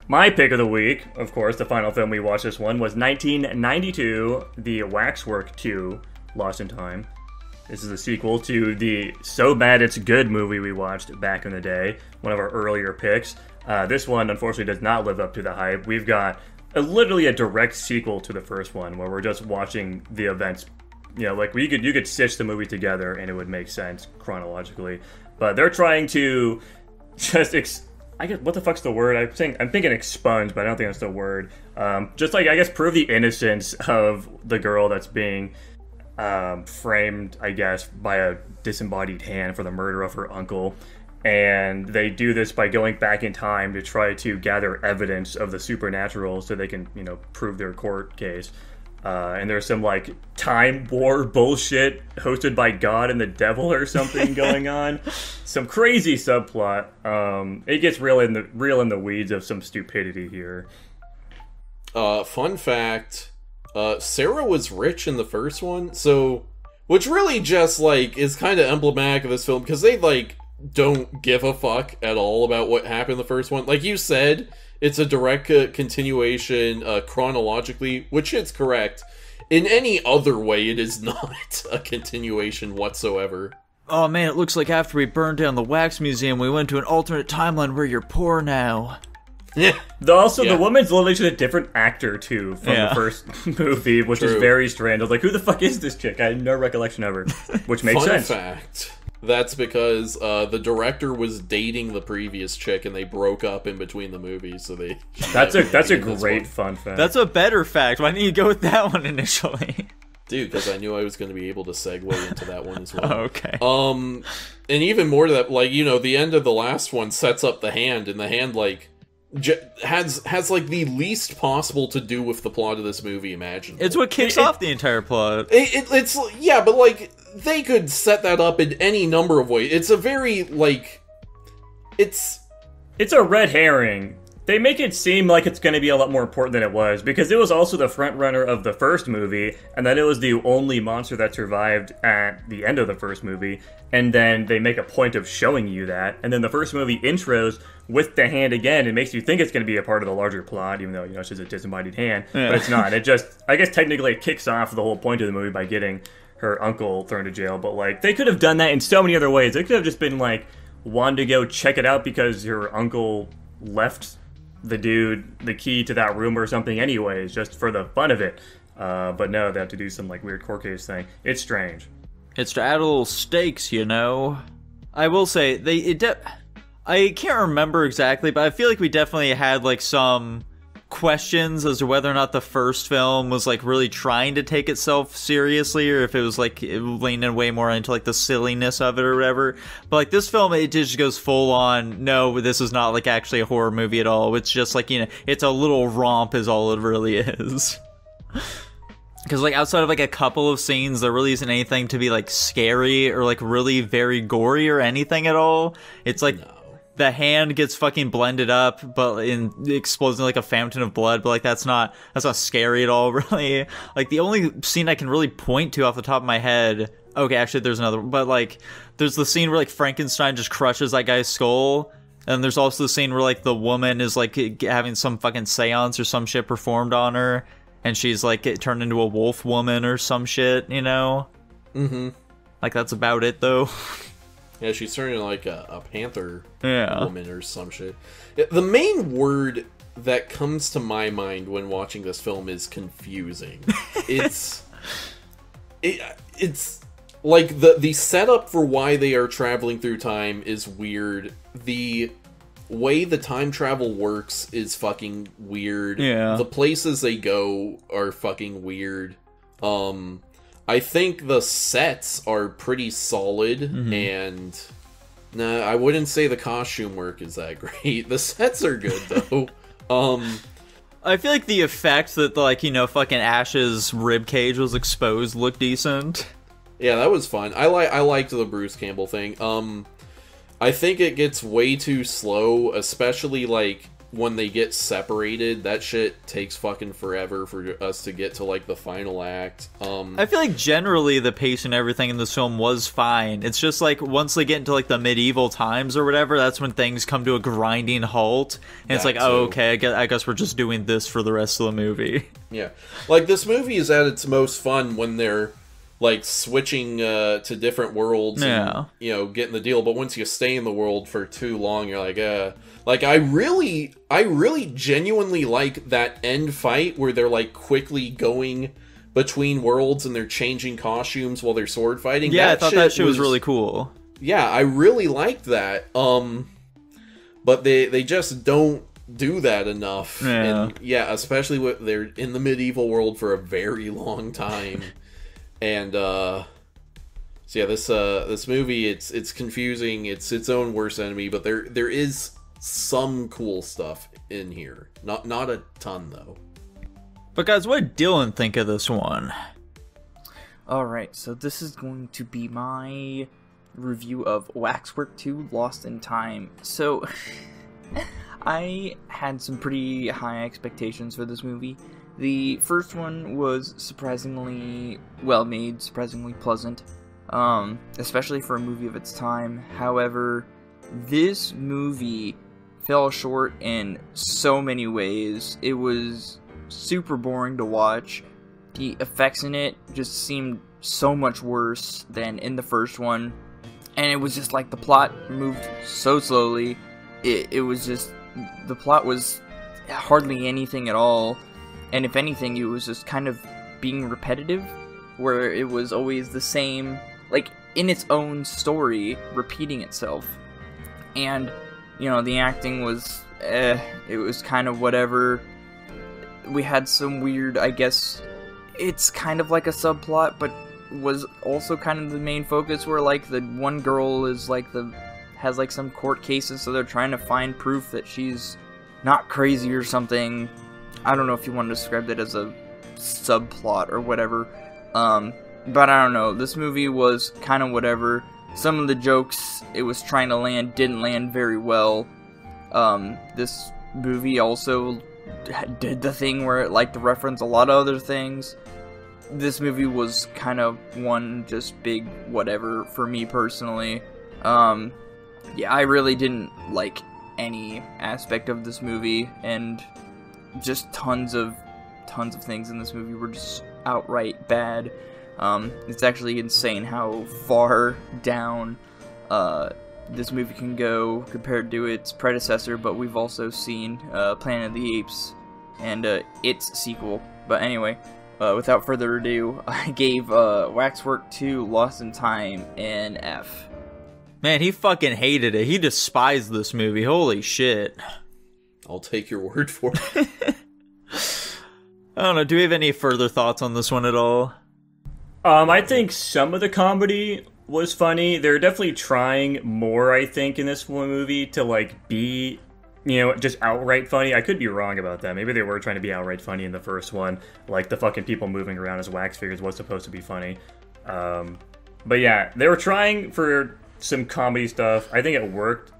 My pick of the week, of course, the final film we watched this one, was 1992, the Waxwork 2, Lost in Time. This is a sequel to the So Bad It's Good movie we watched back in the day, one of our earlier picks. This one, unfortunately, does not live up to the hype. We've got literally a direct sequel to the first one, where we're just watching the events. You know, like you could stitch the movie together and it would make sense chronologically. But they're trying to just I guess, what the fuck's the word? I'm thinking expunge, but I don't think that's the word. Just like, I guess, prove the innocence of the girl that's being framed, I guess, by a disembodied hand for the murder of her uncle. And they do this by going back in time to try to gather evidence of the supernatural so they can, prove their court case. And there's some, like, time war bullshit hosted by God and the devil or something going on. Some crazy subplot. It gets real in the weeds of some stupidity here. Fun fact, Sarah was rich in the first one, so... Which really just, like, is kind of emblematic of this film, because they, like, don't give a fuck at all about what happened in the first one. Like you said... It's a direct continuation chronologically, which is correct. In any other way, it is not a continuation whatsoever. Oh man, it looks like after we burned down the Wax Museum, we went to an alternate timeline where you're poor now. Yeah. The woman's literally just a different actor, too, from the first movie, which is very strange. I was like, who the fuck is this chick? I had no recollection of her, which makes sense. Fun fact. That's because the director was dating the previous chick, and they broke up in between the movies. So they. That's a great fun fact. That's a better fact. Why didn't you go with that one initially? Dude, because I knew I was going to be able to segue into that one as well. Oh, okay. And even more to that, like, the end of the last one sets up the hand, and the hand like has like the least possible to do with the plot of this movie imaginable. It's what kicks off the entire plot. It's yeah, but like. They could set that up in any number of ways. It's a very, like... It's a red herring. They make it seem like it's going to be a lot more important than it was, because it was also the front runner of the first movie, and then it was the only monster that survived at the end of the first movie, and then they make a point of showing you that, and then the first movie intros with the hand again. It makes you think it's going to be a part of the larger plot, even though, it's just a disembodied hand, but it's not. It just, I guess technically it kicks off the whole point of the movie by getting her uncle thrown to jail, but like they could have done that in so many other ways. They could have just been like, wanted to go check it out because her uncle left the dude the key to that room or something anyways, just for the fun of it. But no, they have to do some like weird court case thing. It's strange. It's to add a little stakes, I will say I can't remember exactly, but I feel like we definitely had like some questions as to whether or not the first film was like really trying to take itself seriously, or if it was like leaning way more into like the silliness of it or whatever. But like this film, it just goes full on, no, this is not like actually a horror movie at all. It's just like, it's a little romp is all it really is. Because like outside of like a couple of scenes, there really isn't anything to be like scary or like really very gory or anything at all. It's like the hand gets fucking blended up, but explodes in like a fountain of blood. But like that's not scary at all, really. Like the only scene I can really point to off the top of my head. Okay, actually, there's another one. But like, there's the scene where like Frankenstein just crushes that guy's skull, and there's also the scene where like the woman is like having some fucking seance or some shit performed on her, and she's like turned into a wolf woman or some shit, Mm-hmm. Like that's about it though. Yeah, she's turning like a panther woman or some shit. The main word that comes to my mind when watching this film is confusing. It's like the setup for why they are traveling through time is weird. The way the time travel works is fucking weird. Yeah. The places they go are fucking weird. I think the sets are pretty solid, and I wouldn't say the costume work is that great. The sets are good though. I feel like the effect that like fucking Ash's rib cage was exposed looked decent. Yeah, that was fun. I liked the Bruce Campbell thing. I think it gets way too slow, especially like when they get separated, that shit takes fucking forever for us to get to like the final act. I feel like generally the pace and everything in this film was fine. It's just like once they get into like the medieval times or whatever, that's when things come to a grinding halt, and it's like, oh, okay, I guess we're just doing this for the rest of the movie. Yeah, like this movie is at its most fun when they're like switching to different worlds, and, you know, getting the deal. But once you stay in the world for too long, you're like I really genuinely like that end fight where they're like quickly going between worlds and they're changing costumes while they're sword fighting. Yeah, I thought that shit was really cool. Yeah, I really liked that. But they just don't do that enough. Yeah. And yeah, especially when they're in the medieval world for a very long time. And so yeah, this movie, it's confusing. It's its own worst enemy, but there is some cool stuff in here. Not a ton though. But guys, what did Dylan think of this one? Alright, so this is going to be my review of Waxwork 2 Lost in Time. So, I had some pretty high expectations for this movie. The first one was surprisingly well made, surprisingly pleasant, especially for a movie of its time. However, this movie fell short in so many ways. It was super boring to watch. The effects in it just seemed so much worse than in the first one, and it was just like the plot moved so slowly. It was just, the plot was hardly anything at all, and if anything, it was just kind of being repetitive, where it was always the same, like in its own story, repeating itself. And you know, the acting was it was kind of whatever. We had some weird, I guess it's kind of like a subplot, but was also kind of the main focus, where like the one girl is like has like some court cases, so they're trying to find proof that she's not crazy or something. I don't know if you want to describe that as a subplot or whatever, but I don't know, this movie was kind of whatever. Some of the jokes it was trying to land didn't land very well. This movie also did the thing where it liked to reference a lot of other things. This movie was kind of one just big whatever for me personally. Yeah, I really didn't like any aspect of this movie, and just tons of things in this movie were just outright bad. It's actually insane how far down this movie can go compared to its predecessor, but we've also seen Planet of the Apes and its sequel. But anyway, without further ado, I gave Waxwork 2 Lost in Time an F. Man, he fucking hated it. He despised this movie. Holy shit. I'll take your word for it. I don't know, do we have any further thoughts on this one at all? I think some of the comedy was funny. They're definitely trying more, I think, in this one movie to, like, be, you know, just outright funny. I could be wrong about that. Maybe they were trying to be outright funny in the first one. Like, the fucking people moving around as wax figures was supposed to be funny. But yeah, they were trying for some comedy stuff. I think it worked,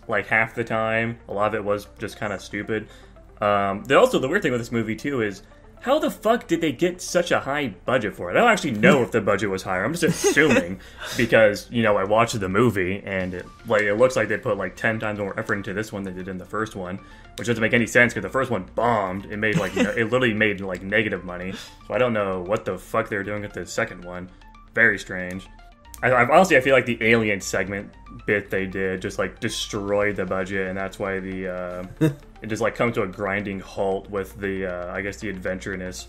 like, half the time. A lot of it was just kind of stupid. The weird thing with this movie, too, is how the fuck did they get such a high budget for it? I don't actually know if the budget was higher. I'm just assuming because, you know, I watched the movie and it looks like they put like 10 times more effort into this one than they did in the first one, which doesn't make any sense because the first one bombed. It made like it literally made like negative money. So I don't know what the fuck they were doing with the second one. Very strange. Honestly, I feel like the alien segment bit they did just like destroyed the budget, and that's why the it just like comes to a grinding halt with the I guess the adventureness,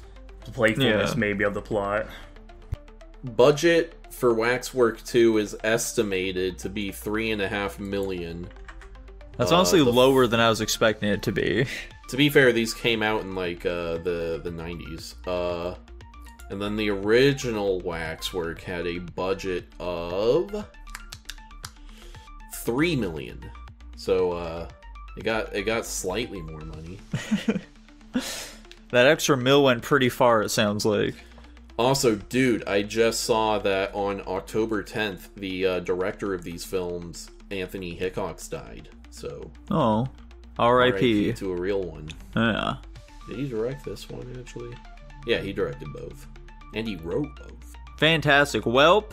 playfulness maybe of the plot. Budget for Waxwork 2 is estimated to be $3.5 million. That's honestly lower than I was expecting it to be. To be fair, these came out in like the 90s. And then the original Waxwork had a budget of $3 million. So it got slightly more money. That extra mil went pretty far, it sounds like. Also, dude, I just saw that on October 10th, the director of these films, Anthony Hickox, died. So, oh, R.I.P. to a real one. Yeah. Did he direct this one, actually? Yeah, he directed both. And he wrote both. Fantastic. Welp.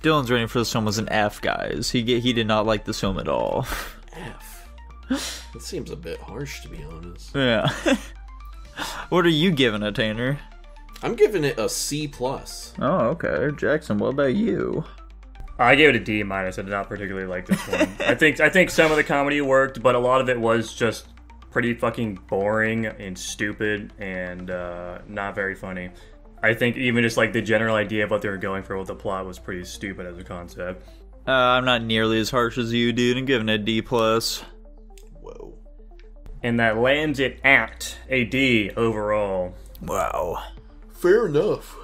Dylan's rating for this film was an F, guys. He did not like this film at all. F. That seems a bit harsh, to be honest. Yeah. What are you giving it, Tanner? I'm giving it a C+. Oh, okay. Jackson, what about you? I gave it a D-. I did not particularly like this one. I think some of the comedy worked, but a lot of it was just pretty fucking boring and stupid and not very funny. I think even just like the general idea of what they were going for with the plot was pretty stupid as a concept. I'm not nearly as harsh as you, dude. I'm giving it a D+. Whoa. And that lands it at a D overall. Wow. Fair enough.